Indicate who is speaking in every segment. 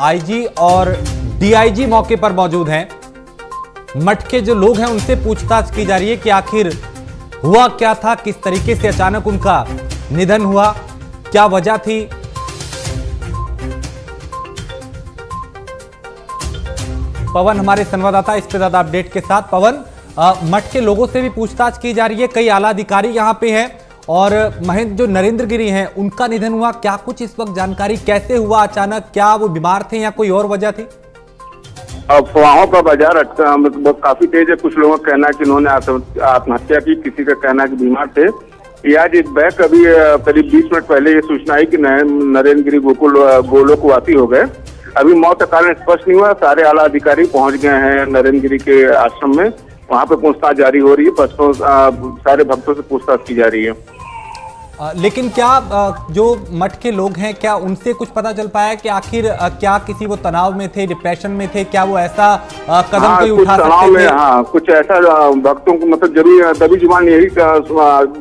Speaker 1: IG और DIG मौके पर मौजूद हैं। मठ के जो लोग हैं उनसे पूछताछ की जा रही है कि आखिर हुआ क्या था, किस तरीके से अचानक उनका निधन हुआ, क्या वजह थी। पवन हमारे संवाददाता इस पे ज्यादा अपडेट के साथ। पवन, मठ के लोगों से भी पूछताछ की जा रही है, कई आला अधिकारी यहां पे हैं और महंत जो नरेंद्र गिरी हैं उनका निधन हुआ, क्या कुछ इस वक्त जानकारी, कैसे हुआ अचानक, क्या वो बीमार थे या कोई और वजह थी?
Speaker 2: अफवाहों का बाजार काफी तेज है। कुछ लोगों का कहना है कि उन्होंने आत्महत्या की, किसी का कहना है कि बीमार थे। आज बैक अभी करीब 20 मिनट पहले ये सूचना आई कि नरेंद्र गिरी गोलोकवासी हो गए। अभी मौत का कारण स्पष्ट नहीं हुआ। सारे आला अधिकारी पहुंच गए हैं नरेंद्र गिरी के आश्रम में, वहां पे पूछताछ जारी हो रही है। सारे भक्तों से पूछताछ की जा रही है।
Speaker 1: लेकिन क्या जो मठ के लोग हैं, क्या उनसे कुछ पता चल पाया कि आखिर क्या किसी वो तनाव में थे, डिप्रेशन में थे, क्या वो ऐसा कदम कोई उठा सकते थे?
Speaker 2: हाँ, कुछ ऐसा भक्तों को मतलब दबी जुबान यही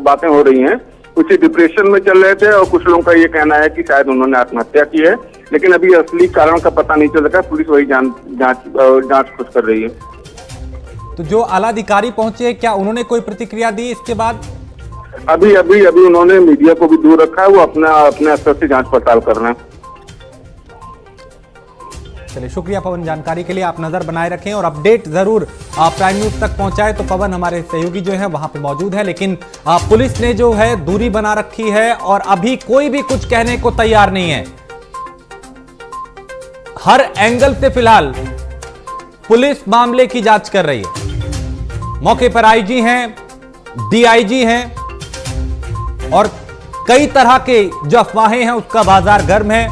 Speaker 2: बातें हो रही हैं। कुछ डिप्रेशन में चल रहे थे और कुछ लोगों का ये कहना है कि शायद उन्होंने आत्महत्या की है, लेकिन अभी असली कारण का पता नहीं चल सका। पुलिस वही जांच खुद कर रही है।
Speaker 1: तो जो आला अधिकारी पहुंचे, क्या उन्होंने कोई प्रतिक्रिया दी इसके बाद?
Speaker 2: अभी उन्होंने मीडिया को भी दूर रखा है, वो अपने स्तर से जांच पड़ताल कर रहे हैं।
Speaker 1: चलिए, शुक्रिया पवन जानकारी के लिए। आप नजर बनाए रखें और अपडेट जरूर प्राइम न्यूज तक पहुंचाए। तो पवन हमारे सहयोगी जो है वहां पे मौजूद है, लेकिन पुलिस ने जो है दूरी बना रखी है और अभी कोई भी कुछ कहने को तैयार नहीं है। हर एंगल से फिलहाल पुलिस मामले की जांच कर रही है। मौके पर आईजी हैं, डीआईजी हैं और कई तरह के जो अफवाहें हैं उसका बाजार गर्म है।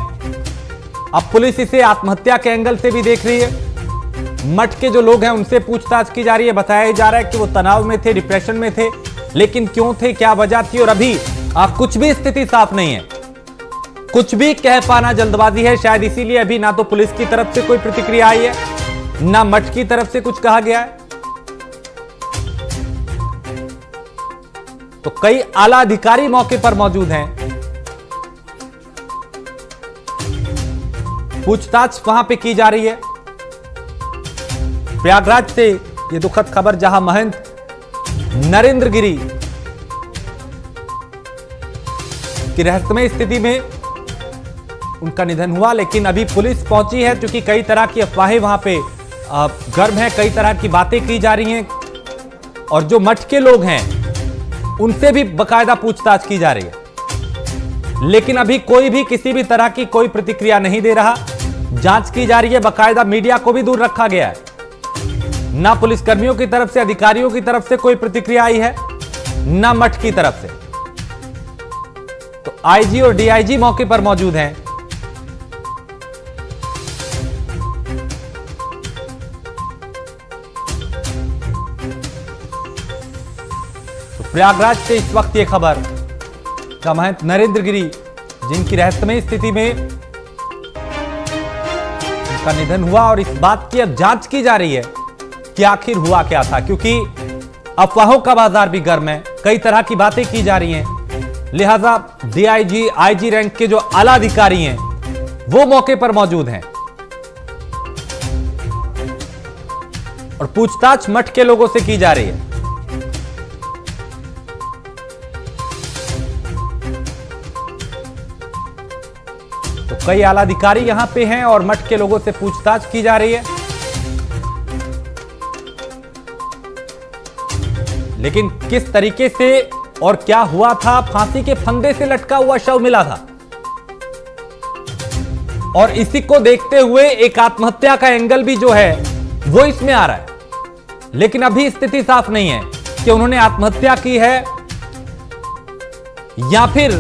Speaker 1: अब पुलिस इसे आत्महत्या के एंगल से भी देख रही है। मठ के जो लोग हैं उनसे पूछताछ की जा रही है। बताया जा रहा है कि वो तनाव में थे, डिप्रेशन में थे, लेकिन क्यों थे, क्या वजह थी, और अभी कुछ भी स्थिति साफ नहीं है। कुछ भी कह पाना जल्दबाजी है, शायद इसीलिए अभी ना तो पुलिस की तरफ से कोई प्रतिक्रिया आई है, ना मठ की तरफ से कुछ कहा गया है। तो कई आला अधिकारी मौके पर मौजूद हैं। पूछताछ वहां पे की जा रही है। प्रयागराज से यह दुखद खबर, जहां महंत नरेंद्र गिरी की रहस्यमय स्थिति में उनका निधन हुआ, लेकिन अभी पुलिस पहुंची है क्योंकि कई तरह की अफवाहें वहां पे गर्म है, कई तरह की बातें की जा रही हैं और जो मठ के लोग हैं उनसे भी बकायदा पूछताछ की जा रही है, लेकिन अभी कोई भी किसी भी तरह की कोई प्रतिक्रिया नहीं दे रहा। जांच की जा रही है, बकायदा मीडिया को भी दूर रखा गया है। ना पुलिसकर्मियों की तरफ से, अधिकारियों की तरफ से कोई प्रतिक्रिया आई है, ना मठ की तरफ से। तो आईजी और डीआईजी मौके पर मौजूद हैं। प्रयागराज से इस वक्त ये खबर, महंत नरेंद्र गिरी जिनकी रहस्यमय स्थिति में उनका निधन हुआ और इस बात की अब जांच की जा रही है कि आखिर हुआ क्या था, क्योंकि अफवाहों का बाजार भी गर्म है, कई तरह की बातें की जा रही हैं। लिहाजा डीआईजी, आईजी रैंक के जो आला अधिकारी हैं वो मौके पर मौजूद हैं और पूछताछ मठ के लोगों से की जा रही है। तो कई आला अधिकारी यहां पे हैं और मठ के लोगों से पूछताछ की जा रही है, लेकिन किस तरीके से और क्या हुआ था? फांसी के फंदे से लटका हुआ शव मिला था और इसी को देखते हुए एक आत्महत्या का एंगल भी जो है वो इसमें आ रहा है, लेकिन अभी स्थिति साफ नहीं है कि उन्होंने आत्महत्या की है या फिर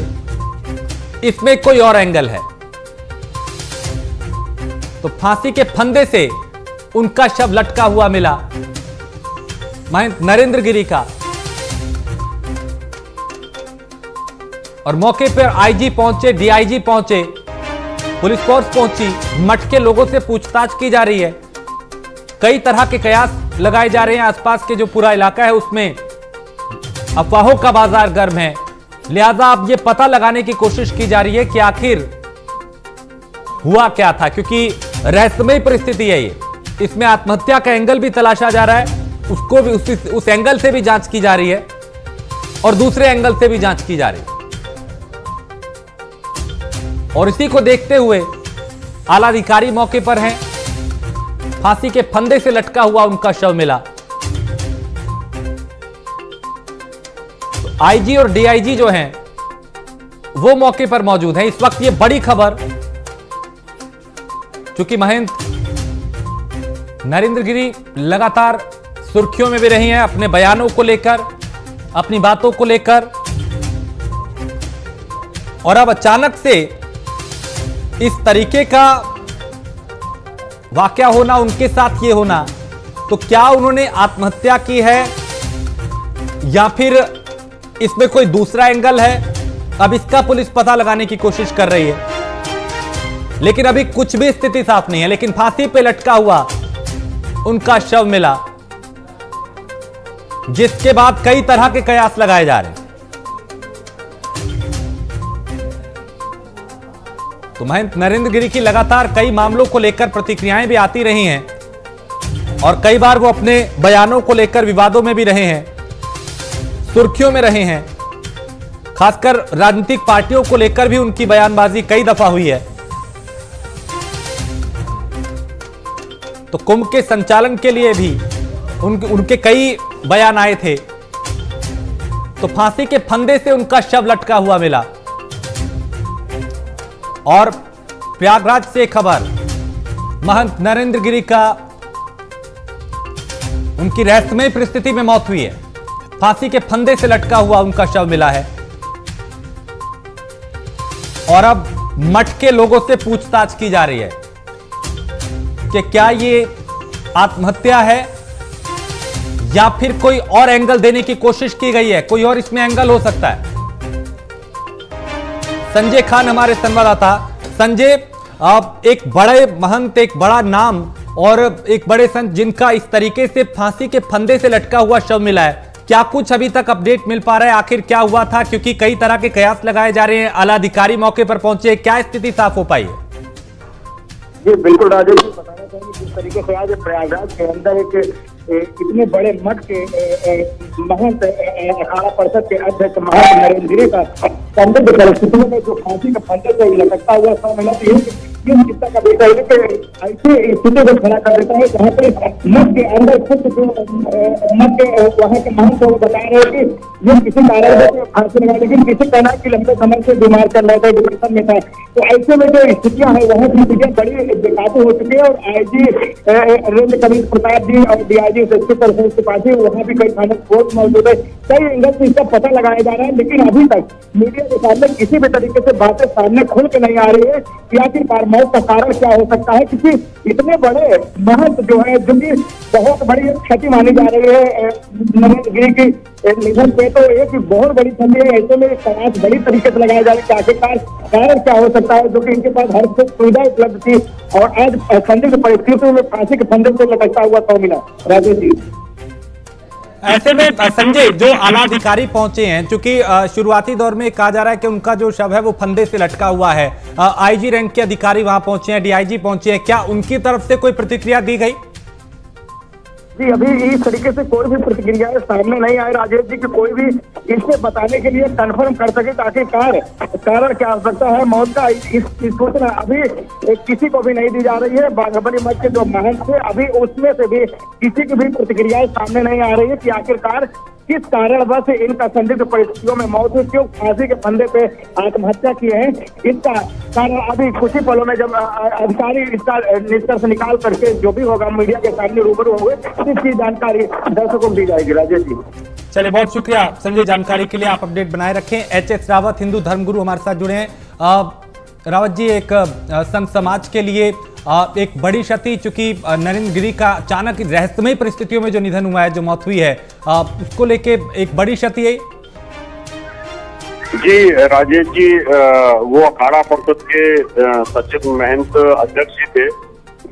Speaker 1: इसमें कोई और एंगल है। तो फांसी के फंदे से उनका शव लटका हुआ मिला, महंत नरेंद्र गिरी का, और मौके पर आईजी पहुंचे, डीआईजी पहुंचे, पुलिस फोर्स पहुंची, मठ के लोगों से पूछताछ की जा रही है। कई तरह के कयास लगाए जा रहे हैं। आसपास के जो पूरा इलाका है उसमें अफवाहों का बाजार गर्म है, लिहाजा अब यह पता लगाने की कोशिश की जा रही है कि आखिर हुआ क्या था, क्योंकि रहस्यमय परिस्थिति है ये। इसमें आत्महत्या का एंगल भी तलाशा जा रहा है, उसको भी उस एंगल से भी जांच की जा रही है और दूसरे एंगल से भी जांच की जा रही है। और इसी को देखते हुए आला अधिकारी मौके पर हैं। फांसी के फंदे से लटका हुआ उनका शव मिला। तो आईजी और डीआईजी जो हैं वो मौके पर मौजूद हैं। इस वक्त ये बड़ी खबर, चूंकि महंत नरेंद्र गिरी लगातार सुर्खियों में भी रही हैं अपने बयानों को लेकर, अपनी बातों को लेकर, और अब अचानक से इस तरीके का वाकया होना, उनके साथ ये होना, तो क्या उन्होंने आत्महत्या की है या फिर इसमें कोई दूसरा एंगल है? अब इसका पुलिस पता लगाने की कोशिश कर रही है, लेकिन अभी कुछ भी स्थिति साफ नहीं है। लेकिन फांसी पे लटका हुआ उनका शव मिला, जिसके बाद कई तरह के कयास लगाए जा रहे हैं। तो महंत नरेंद्र गिरी की लगातार कई मामलों को लेकर प्रतिक्रियाएं भी आती रही हैं और कई बार वो अपने बयानों को लेकर विवादों में भी रहे हैं, सुर्खियों में रहे हैं। खासकर राजनीतिक पार्टियों को लेकर भी उनकी बयानबाजी कई दफा हुई है। तो कुंभ के संचालन के लिए भी उनके कई बयान आए थे। तो फांसी के फंदे से उनका शव लटका हुआ मिला। और प्रयागराज से खबर, महंत नरेंद्र गिरी का उनकी रहस्यमय परिस्थिति में मौत हुई है। फांसी के फंदे से लटका हुआ उनका शव मिला है और अब मठ के लोगों से पूछताछ की जा रही है कि क्या ये आत्महत्या है या फिर कोई और एंगल देने की कोशिश की गई है, कोई और इसमें एंगल हो सकता है। संजय खान हमारे संवाददाता। संजय, एक बड़े महंत, एक बड़ा नाम और एक बड़े संत जिनका इस तरीके से फांसी के फंदे से लटका हुआ शव मिला है, क्या कुछ अभी तक अपडेट मिल पा रहा है? आखिर क्या हुआ था? क्योंकि कई तरह के कयास लगाए जा रहे हैं, आला अधिकारी मौके पर पहुंचे, क्या स्थिति साफ हो पाई है?
Speaker 3: जी बिल्कुल राजेश जी, बताना चाहेंगे जिस तरीके से आज प्रयागराज के अंदर एक इतने बड़े मठ के महंत अखाड़ा परिषद के अध्यक्ष महंत नरेंद्र गिरी का संदिग्ध परिस्थितियों में जो फांसी के फंदे से लटकता हुआ शव मिला, ये चिंता का विषय है कि ऐसी स्थिति को खड़ा कर देता है जहाँ पे मठ के अंदर खुद जो मठ के वहाँ के महंत वो बता रहे हैं कि ये किसी कारण से फांसी लगा, लेकिन किसी कहना कि लंबे समय से बीमार चल रहा था, डिप्रेशन में था। तो ऐसे में जो स्थितियां है वहाँ की स्थितियां बड़ी बेकाबू हो चुकी है। और आईजी रेंज कमिश्नर प्रताप जी और डीआईजी त्रिपाठी, वहाँ भी कई थाने कोर्ट मौजूद है। कई एंगल से इसका पता लगाया जा रहा है, लेकिन अभी तक मीडिया के सामने किसी भी तरीके से बातें सामने खुल के नहीं आ रही है कि आखिरकार मौत का कारण क्या हो सकता है। क्योंकि इतने बड़े महंत जो है, जो कि बहुत बड़ी क्षति मानी जा रही है नरेंद्र गिरी की निधन पे, तो एक बहुत बड़ी क्षति है। ऐसे में तलाश बड़ी तरीके से लगाया जा रहा है कि आखिरकार कारण क्या हो सकता है, जो कि इनके पास हर सुविधा उपलब्ध थी और आज संदिग्ध परिस्थितियों में फांसी के फंदे से लटकता हुआ शव मिला। राजेश जी,
Speaker 1: ऐसे में संजय, जो आला अधिकारी पहुंचे हैं, क्योंकि शुरुआती दौर में कहा जा रहा है कि उनका जो शव है वो फंदे से लटका हुआ है, आईजी रैंक के अधिकारी वहां पहुंचे हैं, डीआईजी पहुंचे हैं, क्या उनकी तरफ से कोई प्रतिक्रिया दी गई?
Speaker 3: जी अभी इस तरीके से कोई भी प्रतिक्रिया सामने नहीं आए राजेश जी, कि कोई भी इसे बताने के लिए कंफर्म कर सके ताकि कारण क्या हो सकता है मौत का, इस सूचना अभी किसी को भी नहीं दी जा रही है। बाघबली मठ के जो महंत थे, अभी उसमें से भी किसी की भी प्रतिक्रियाएं सामने नहीं आ रही है कि आखिरकार किस कारण बस इनका संदिग्ध परिस्थितियों में मौत हुई, क्यों फांसी के फंदे पे आत्महत्या किए हैं। इसका कारण अभी कुछ ही पलों में जब अधिकारी इसका निष्कर्ष निकाल करके जो भी होगा मीडिया के सामने रूबरू होंगे, इसकी जानकारी दर्शकों को दी जाएगी। राजेश जी,
Speaker 1: चलिए, बहुत शुक्रिया संजय, जानकारी के लिए। आप अपडेट बनाए रखें। एचएस रावत, हिंदू धर्मगुरु, हमारे साथ जुड़े हैं। रावत जी, एक संत समाज के लिए एक बड़ी क्षति, चूंकि नरेंद्र गिरी का अचानक रहस्यमय परिस्थितियों में जो निधन हुआ है, जो मौत हुई है, उसको लेके एक बड़ी क्षति है।
Speaker 2: जी राजेश जी, वो अखाड़ा परिषद के सचिव महंत अध्यक्ष जी थे,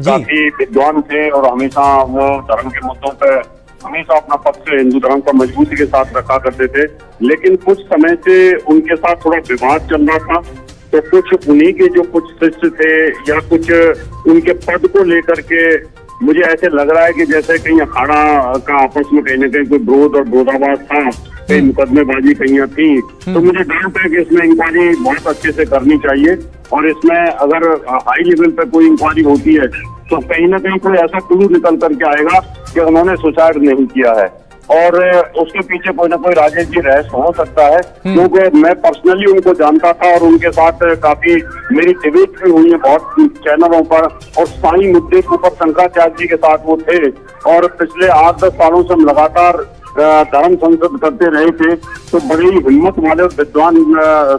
Speaker 2: काफी विद्वान थे और हमेशा वो धर्म के मुद्दों पर हमेशा अपना पक्ष हिंदू धर्म का मजबूती के साथ रखा करते थे। लेकिन कुछ समय से उनके साथ थोड़ा विवाद चल रहा था तो कुछ उन्हीं के जो कुछ शिष्य थे या कुछ उनके पद को लेकर के मुझे ऐसे लग रहा है कि जैसे कहीं अखाड़ा का आपस में कहीं ना कहीं कोई विरोध और विरोधाभास था, कहीं मुकदमेबाजी कहीं थी। तो मुझे डाउट है कि इसमें इंक्वायरी बहुत अच्छे से करनी चाहिए, और इसमें अगर हाई लेवल पे कोई इंक्वायरी होती है तो कहीं ना कहीं कोई ऐसा क्लू निकल करके आएगा कि उन्होंने सुसाइड नहीं किया है, और उसके पीछे कोई ना कोई राजेश जी रहस्य हो सकता है। क्योंकि मैं पर्सनली उनको जानता था और उनके साथ काफी मेरी डिबेट भी हुई है बहुत चैनलों पर, और स्थायी मुद्दे के ऊपर शंकराचार्य जी के साथ वो थे, और पिछले 8-10 सालों से हम लगातार धर्म संसद करते रहे थे। तो बड़ी हिम्मत वाले विद्वान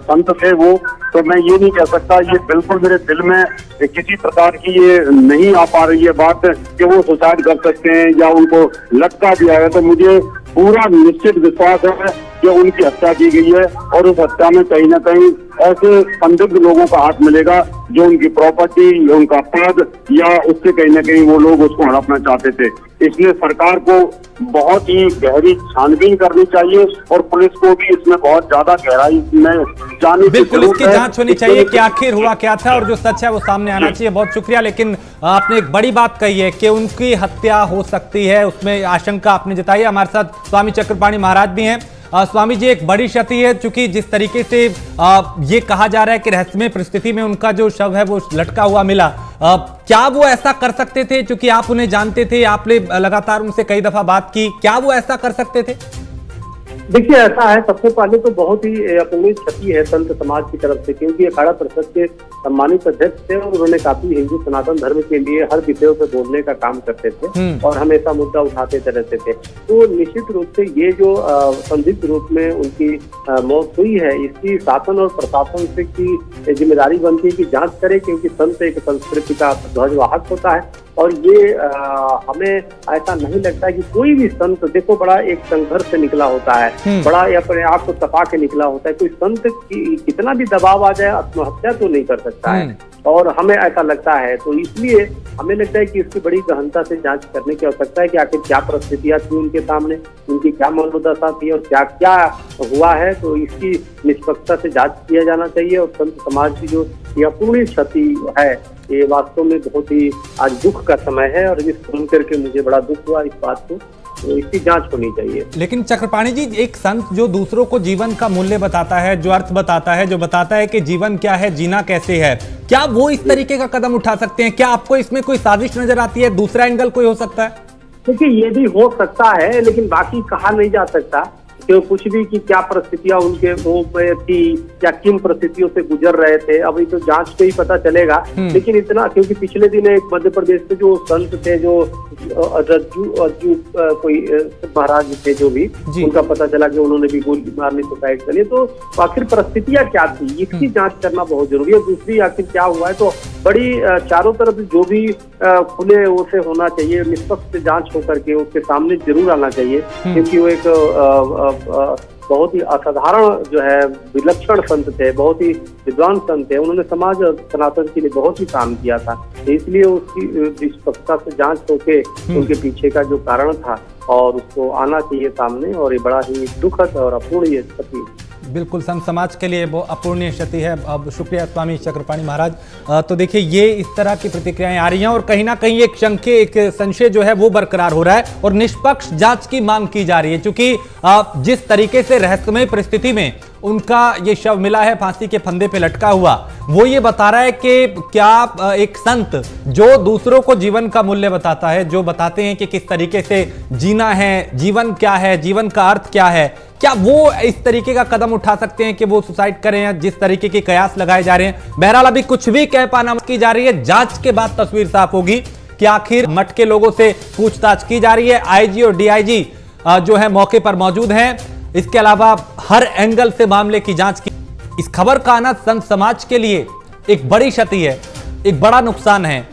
Speaker 2: संत थे वो। तो मैं ये नहीं कह सकता, ये बिल्कुल मेरे दिल में किसी प्रकार की ये नहीं आ पा रही है बात कि वो सुसाइड कर सकते हैं या उनको लटका दिया है। तो मुझे पूरा निश्चित विश्वास है कि उनकी हत्या की गई है, और उस हत्या में कहीं ना कहीं ऐसे संदिग्ध लोगों का हाथ मिलेगा जो उनकी प्रॉपर्टी, उनका पद या उससे कहीं ना कहीं वो लोग उसको हड़पना चाहते थे। इसलिए सरकार को बहुत ही गहरी छानबीन करनी चाहिए, और पुलिस को भी इसमें बहुत ज्यादा गहराई में जाने की
Speaker 1: बिल्कुल इसकी जांच होनी चाहिए कि आखिर हुआ क्या था, और जो सच है वो सामने आना चाहिए। बहुत शुक्रिया। लेकिन आपने एक बड़ी बात कही है कि उनकी हत्या हो सकती है, उसमें आशंका आपने जताई। हमारे साथ स्वामी चक्रपाणी महाराज भी हैं। स्वामी जी, एक बड़ी क्षति है, चूंकि जिस तरीके से ये कहा जा रहा है कि रहस्यमय परिस्थिति में उनका जो शव है वो लटका हुआ मिला, क्या वो ऐसा कर सकते थे? चूंकि आप उन्हें जानते थे, आपने लगातार उनसे कई दफा बात की, क्या वो ऐसा कर सकते थे?
Speaker 4: देखिए, ऐसा है, सबसे पहले तो बहुत ही अपूर्णीय क्षति है संत समाज की तरफ से, क्योंकि अखाड़ा परिषद के सम्मानित अध्यक्ष थे और उन्होंने काफी हिंदू सनातन धर्म के लिए हर विषयों पे बोलने का काम करते थे और हमेशा मुद्दा उठाते रहते थे। तो निश्चित रूप से ये जो संदिग्ध रूप में उनकी मौत हुई है, इसकी शासन और प्रशासन से की जिम्मेदारी बनती है कि जांच करे, क्योंकि संत एक संस्कृति का ध्वजवाहक होता है। और ये हमें ऐसा नहीं लगता है कि कोई भी संत, देखो, बड़ा एक संघर्ष से निकला होता है, बड़ा अपने आप को तपा के निकला होता है। कोई संत की कितना भी दबाव आ जाए आत्महत्या तो नहीं कर सकता है, और हमें ऐसा लगता है। तो इसलिए हमें लगता है कि इसकी बड़ी गहनता से जांच करने की आवश्यकता है कि आखिर क्या परिस्थितियां थी उनके सामने, उनकी क्या मनोदशा थी और क्या क्या हुआ है। तो इसकी निष्पक्षता से जांच किया जाना चाहिए। और संत समाज की जो ये अपूर्णीय क्षति है, ये वास्तव में बहुत ही आज दुख का समय है, और इस सुन करके मुझे बड़ा दुख हुआ इस बात को। तो इसकी जांच होनी चाहिए।
Speaker 1: लेकिन चक्रपाणी जी, एक संत जो दूसरों को जीवन का मूल्य बताता है, जो अर्थ बताता है, जो बताता है कि जीवन क्या है, जीना कैसे है, क्या वो इस तरीके का कदम उठा सकते हैं? क्या आपको इसमें कोई साजिश नजर आती है? दूसरा एंगल कोई हो सकता है?
Speaker 4: देखिए, ये भी हो सकता है, लेकिन बाकी कहा नहीं जा सकता कि कुछ भी कि क्या परिस्थितियां उनके वो थी या किन परिस्थितियों से गुजर रहे थे, अभी तो जांच पे ही पता चलेगा। लेकिन इतना, क्योंकि पिछले दिन एक मध्य प्रदेश से जो संत थे, जो रज्जू कोई महाराज थे, जो भी उनका पता चला कि उन्होंने भी गोली मारने सुसाइड कर लिया। तो आखिर परिस्थितियां क्या थी, इसकी जांच करना बहुत जरूरी है। दूसरी, आखिर क्या हुआ है, तो बड़ी चारों तरफ जो भी खुले वो से होना चाहिए, निष्पक्ष जांच होकर के उसके सामने जरूर आना चाहिए, क्योंकि वो एक बहुत ही असाधारण जो है विलक्षण संत थे, बहुत ही विद्वान संत थे। उन्होंने समाज सनातन के लिए बहुत ही काम किया था, इसलिए उसकी निष्पक्षता से जांच होके उनके पीछे का जो कारण था और उसको आना चाहिए सामने। और ये बड़ा ही दुखद और अपूर्णीय क्षति,
Speaker 1: बिल्कुल संत समाज के लिए वो अपूर्णीय क्षति है। अब शुक्रिया स्वामी चक्रपाणी महाराज। तो देखिए, ये इस तरह की प्रतिक्रियाएं आ रही हैं और कहीं ना कहीं एक शंके, एक संशय जो है वो बरकरार हो रहा है और निष्पक्ष जांच की मांग की जा रही है। क्योंकि जिस तरीके से रहस्यमय परिस्थिति में उनका ये शव मिला है, फांसी के फंदे पे लटका हुआ, वो ये बता रहा है कि क्या एक संत जो दूसरों को जीवन का मूल्य बताता है, जो बताते हैं कि किस तरीके से जीना है, जीवन क्या है, जीवन का अर्थ क्या है, क्या वो इस तरीके का कदम उठा सकते हैं कि वो सुसाइड करें? जिस तरीके के कयास लगाए जा रहे हैं, बहरहाल अभी कुछ भी कह पाना की जा रही है। जांच के बाद तस्वीर साफ होगी कि आखिर मठ के लोगों से पूछताछ की जा रही है। आईजी और डीआईजी जो है मौके पर मौजूद हैं। इसके अलावा हर एंगल से मामले की जांच की। इस खबर का आना संत समाज के लिए एक बड़ी क्षति है, एक बड़ा नुकसान है।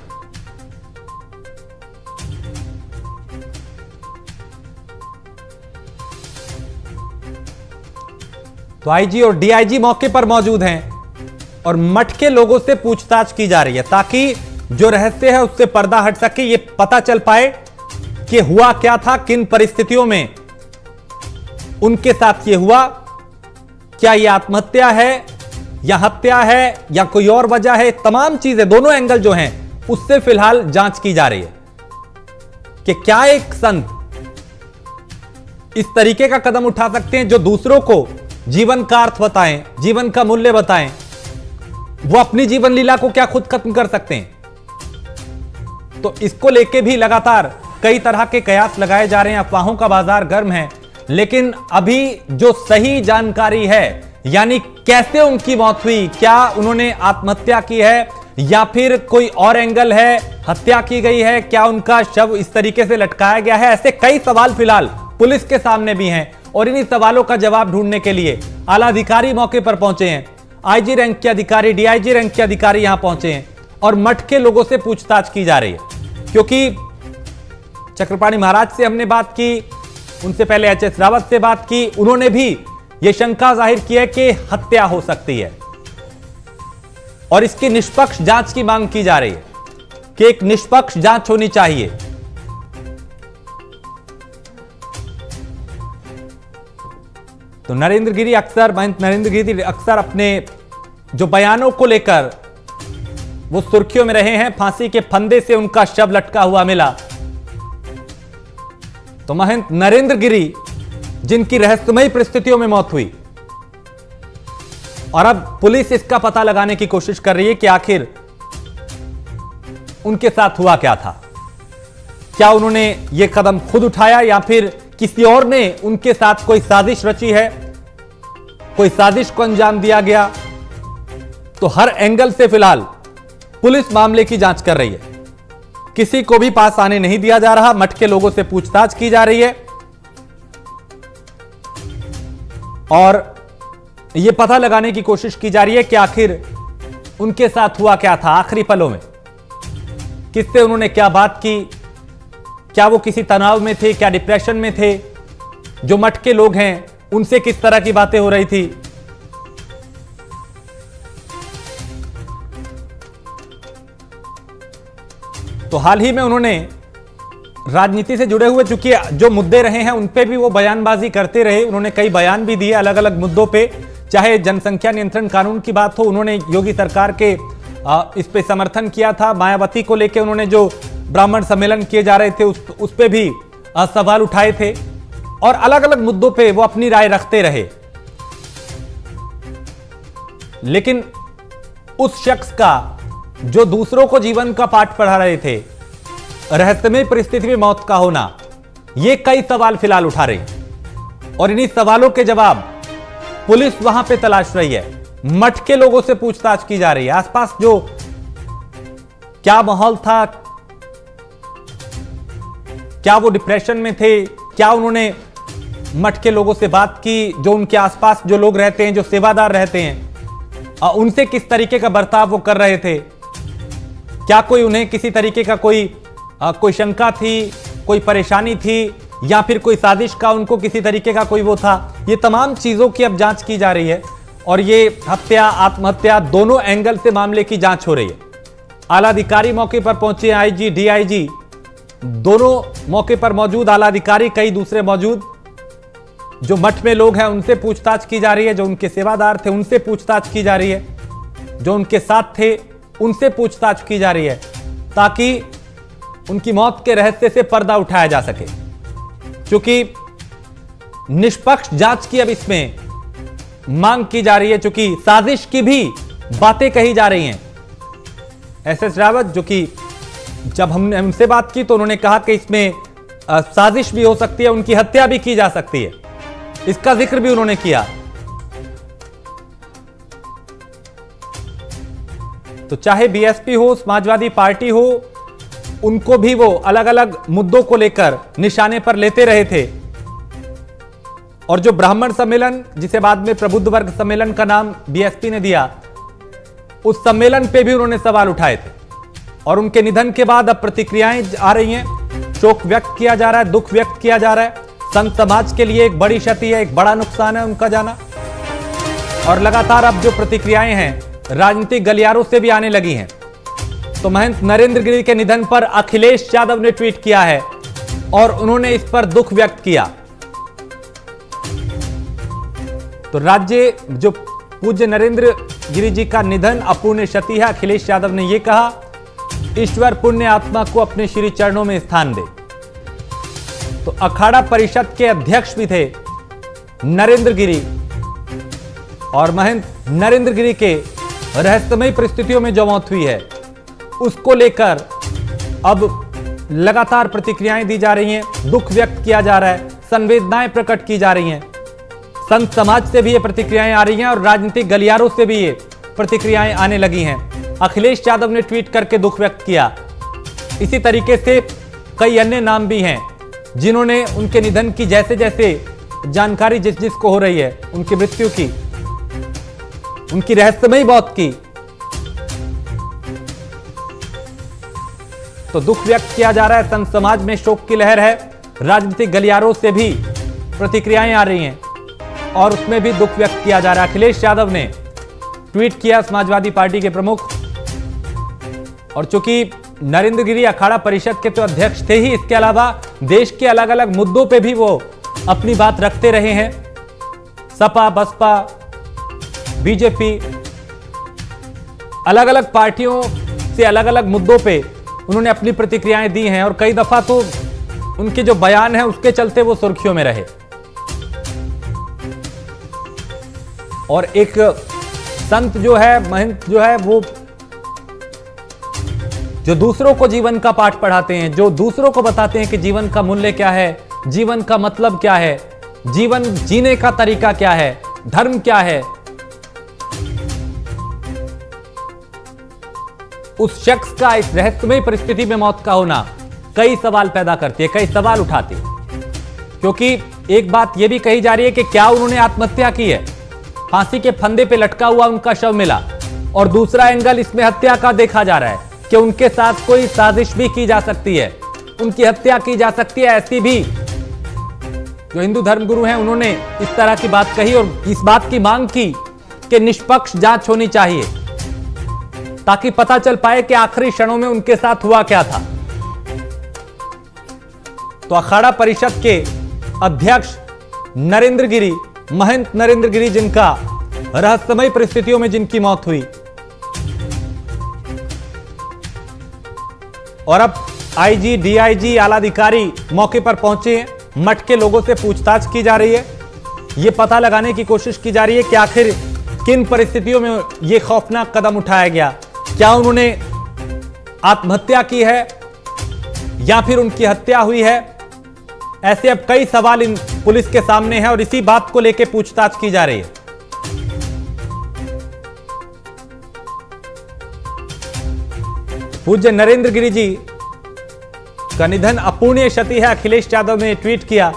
Speaker 1: तो आईजी और डीआईजी मौके पर मौजूद हैं और मठ के लोगों से पूछताछ की जा रही है ताकि जो रहस्य है उससे पर्दा हट सके, ये पता चल पाए कि हुआ क्या था, किन परिस्थितियों में उनके साथ ये हुआ, क्या ये आत्महत्या है या हत्या है या कोई और वजह है, तमाम चीजें, दोनों एंगल जो हैं उससे फिलहाल जांच की जा रही है कि क्या एक संत इस तरीके का कदम उठा सकते हैं जो दूसरों को जीवन का अर्थ बताएं, जीवन का मूल्य बताएं, वो अपनी जीवन लीला को क्या खुद खत्म कर सकते हैं। तो इसको लेके भी लगातार कई तरह के कयास लगाए जा रहे हैं, अफवाहों का बाजार गर्म है, लेकिन अभी जो सही जानकारी है, यानी कैसे उनकी मौत हुई, क्या उन्होंने आत्महत्या की है या फिर कोई और एंगल है, हत्या की गई है, क्या उनका शव इस तरीके से लटकाया गया है, ऐसे कई सवाल फिलहाल पुलिस के सामने भी हैं। और इन्हीं सवालों का जवाब ढूंढने के लिए आला अधिकारी मौके पर पहुंचे हैं, आईजी रैंक के अधिकारी, डीआईजी रैंक के अधिकारी यहां पहुंचे हैं और मठ के लोगों से पूछताछ की जा रही है। क्योंकि चक्रपाणी महाराज से हमने बात की, उनसे पहले एचएस रावत से बात की, उन्होंने भी यह शंका जाहिर की है कि हत्या हो सकती है और इसकी निष्पक्ष जांच की मांग की जा रही है कि एक निष्पक्ष जांच होनी चाहिए। तो नरेंद्र गिरी अक्सर, महंत नरेंद्र गिरी अक्सर अपने जो बयानों को लेकर वो सुर्खियों में रहे हैं, फांसी के फंदे से उनका शव लटका हुआ मिला। तो महंत नरेंद्र गिरी जिनकी रहस्यमयी परिस्थितियों में मौत हुई और अब पुलिस इसका पता लगाने की कोशिश कर रही है कि आखिर उनके साथ हुआ क्या था, क्या उन्होंने यह कदम खुद उठाया या फिर किसी और ने उनके साथ कोई साजिश रची है, कोई साजिश को अंजाम दिया गया। तो हर एंगल से फिलहाल पुलिस मामले की जांच कर रही है, किसी को भी पास आने नहीं दिया जा रहा, मठ के लोगों से पूछताछ की जा रही है और यह पता लगाने की कोशिश की जा रही है कि आखिर उनके साथ हुआ क्या था आखिरी पलों में, किससे उन्होंने क्या बात की, क्या वो किसी तनाव में थे, क्या डिप्रेशन में थे, जो मठ के लोग हैं उनसे किस तरह की बातें हो रही थी। तो हाल ही में उन्होंने राजनीति से जुड़े हुए चूंकि जो मुद्दे रहे हैं उन पे भी वो बयानबाजी करते रहे, उन्होंने कई बयान भी दिए अलग अलग मुद्दों पे, चाहे जनसंख्या नियंत्रण कानून की बात हो, उन्होंने योगी सरकार के इस पे समर्थन किया था, मायावती को लेकर उन्होंने जो ब्राह्मण सम्मेलन किए जा रहे थे उस पे भी सवाल उठाए थे और अलग अलग मुद्दों पे वो अपनी राय रखते रहे। लेकिन उस शख्स का जो दूसरों को जीवन का पाठ पढ़ा रहे थे, रहस्यमय परिस्थिति में मौत का होना, ये कई सवाल फिलहाल उठा रहे और इन्हीं सवालों के जवाब पुलिस वहां पे तलाश रही है, मठ के लोगों से पूछताछ की जा रही है, आसपास जो क्या माहौल था, क्या वो डिप्रेशन में थे, क्या उन्होंने मठ के लोगों से बात की, जो उनके आसपास जो लोग रहते हैं, जो सेवादार रहते हैं, उनसे किस तरीके का बर्ताव वो कर रहे थे, क्या कोई उन्हें किसी तरीके का कोई शंका थी, कोई परेशानी थी या फिर कोई साजिश का उनको किसी तरीके का कोई वो था। ये तमाम चीजों की अब जांच की जा रही है और ये हत्या आत्महत्या दोनों एंगल से मामले की जांच हो रही है। आला अधिकारी मौके पर पहुंचे, आईजी डीआईजी दोनों मौके पर मौजूद, आला अधिकारी कई दूसरे मौजूद, जो मठ में लोग हैं उनसे पूछताछ की जा रही है, जो उनके सेवादार थे उनसे पूछताछ की जा रही है, जो उनके साथ थे उनसे पूछताछ की जा रही है, ताकि उनकी मौत के रहस्य से पर्दा उठाया जा सके। क्योंकि निष्पक्ष जांच की अब इसमें मांग की जा रही है, चूंकि साजिश की भी बातें कही जा रही हैं। एसएस रावत जो कि जब हमने उनसे बात की तो उन्होंने कहा कि इसमें साजिश भी हो सकती है, उनकी हत्या भी की जा सकती है, इसका जिक्र भी उन्होंने किया। तो चाहे बीएसपी हो, समाजवादी पार्टी हो, उनको भी वो अलग अलग मुद्दों को लेकर निशाने पर लेते रहे थे और जो ब्राह्मण सम्मेलन, जिसे बाद में प्रबुद्ध वर्ग सम्मेलन का नाम बीएसपी ने दिया, उस सम्मेलन पे भी उन्होंने सवाल उठाए थे और उनके निधन के बाद अब प्रतिक्रियाएं आ रही हैं, शोक व्यक्त किया जा रहा है, दुख व्यक्त किया जा रहा है। संत समाज के लिए एक बड़ी क्षति है, एक बड़ा नुकसान है उनका जाना और लगातार अब जो प्रतिक्रियाएं हैं राजनीतिक गलियारों से भी आने लगी हैं। तो महंत नरेंद्र गिरी के निधन पर अखिलेश यादव ने ट्वीट किया है और उन्होंने इस पर दुख व्यक्त किया। तो राज्य जो पूज्य नरेंद्र गिरी जी का निधन अपूर्णीय क्षति है। अखिलेश यादव ने यह कहा, ईश्वर पुण्य आत्मा को अपने श्री चरणों में स्थान दे। तो अखाड़ा परिषद के अध्यक्ष भी थे नरेंद्र गिरी, और महंत नरेंद्र गिरी के रहस्यमयी परिस्थितियों में जो मौत हुई है उसको लेकर अब लगातार प्रतिक्रियाएं दी जा रही हैं, दुख व्यक्त किया जा रहा है, संवेदनाएं प्रकट की जा रही हैं। संत समाज से भी ये प्रतिक्रियाएं आ रही हैं और राजनीतिक गलियारों से भी ये प्रतिक्रियाएं आने लगी हैं। अखिलेश यादव ने ट्वीट करके दुख व्यक्त किया। इसी तरीके से कई अन्य नाम भी हैं जिन्होंने उनके निधन की जैसे जैसे जानकारी जिस जिसको हो रही है, उनकी मृत्यु की, उनकी रहस्यमयी मौत की, तो दुख व्यक्त किया जा रहा है। संत समाज में शोक की लहर है, राजनीतिक गलियारों से भी प्रतिक्रियाएं आ रही हैं और उसमें भी दुख व्यक्त किया जा रहा है। अखिलेश यादव ने ट्वीट किया, समाजवादी पार्टी के प्रमुख, और चूंकि नरेंद्र गिरी अखाड़ा परिषद के तो अध्यक्ष थे ही, इसके अलावा देश के अलग अलग मुद्दों पे भी वो अपनी बात रखते रहे हैं। सपा, बसपा, बीजेपी, अलग अलग पार्टियों से अलग अलग मुद्दों पे उन्होंने अपनी प्रतिक्रियाएं दी हैं और कई दफा तो उनके जो बयान है उसके चलते वो सुर्खियों में रहे। और एक संत जो है, महंत जो है, वो जो दूसरों को जीवन का पाठ पढ़ाते हैं, जो दूसरों को बताते हैं कि जीवन का मूल्य क्या है, जीवन का मतलब क्या है, जीवन जीने का तरीका क्या है, धर्म क्या है, उस शख्स का इस रहस्यमयी परिस्थिति में मौत का होना कई सवाल पैदा करती है, कई सवाल उठाती है। क्योंकि एक बात यह भी कही जा रही है कि क्या उन्होंने आत्महत्या की है, फांसी के फंदे पे लटका हुआ उनका शव मिला, और दूसरा एंगल इसमें हत्या का देखा जा रहा है कि उनके साथ कोई साजिश भी की जा सकती है, उनकी हत्या की जा सकती है। ऐसी भी जो हिंदू धर्मगुरु हैं उन्होंने इस तरह की बात कही और इस बात की मांग की कि निष्पक्ष जांच होनी चाहिए ताकि पता चल पाए कि आखिरी क्षणों में उनके साथ हुआ क्या था। तो अखाड़ा परिषद के अध्यक्ष नरेंद्र गिरी, महंत नरेंद्र गिरी, जिनका रहस्यमयी परिस्थितियों में जिनकी मौत हुई, और अब आईजी, डीआईजी, आला अधिकारी मौके पर पहुंचे हैं। मठ के लोगों से पूछताछ की जा रही है, यह पता लगाने की कोशिश की जा रही है कि आखिर किन परिस्थितियों में यह खौफनाक कदम उठाया गया। क्या उन्होंने आत्महत्या की है या फिर उनकी हत्या हुई है? ऐसे अब कई सवाल इन पुलिस के सामने हैं और इसी बात को लेकर पूछताछ की जा रही है। पूज्य नरेंद्र गिरी जी का निधन अपूर्णीय क्षति है, अखिलेश यादव ने ट्वीट किया,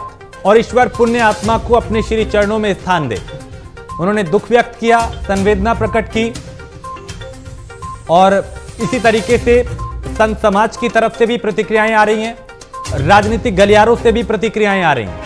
Speaker 1: और ईश्वर पुण्य आत्मा को अपने श्री चरणों में स्थान दे। उन्होंने दुख व्यक्त किया, संवेदना प्रकट की, और इसी तरीके से संत समाज की तरफ से भी प्रतिक्रियाएं आ रही हैं, राजनीतिक गलियारों से भी प्रतिक्रियाएं आ रही हैं।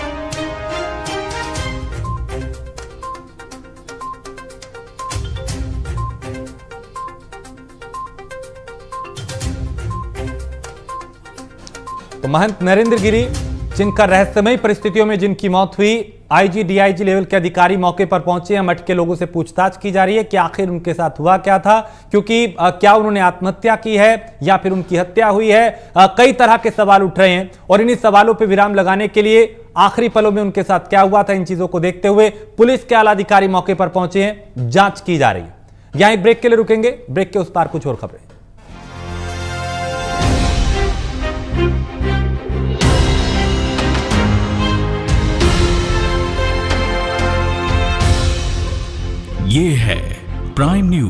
Speaker 1: तो महंत नरेंद्र गिरी, जिनका रहस्यमयी परिस्थितियों में जिनकी मौत हुई, आईजी, डीआईजी लेवल के अधिकारी मौके पर पहुंचे हैं। मठ के लोगों से पूछताछ की जा रही है कि आखिर उनके साथ हुआ क्या था, क्योंकि क्या उन्होंने आत्महत्या की है या फिर उनकी हत्या हुई है। कई तरह के सवाल उठ रहे हैं और इन्हीं सवालों पर विराम लगाने के लिए आखिरी पलों में उनके साथ क्या हुआ था, इन चीजों को देखते हुए पुलिस के आला अधिकारी मौके पर पहुंचे हैं, जांच की जा रही है। यहां एक ब्रेक के लिए रुकेंगे, ब्रेक के उस पार कुछ और खबरें।
Speaker 5: ये है प्राइम न्यूज।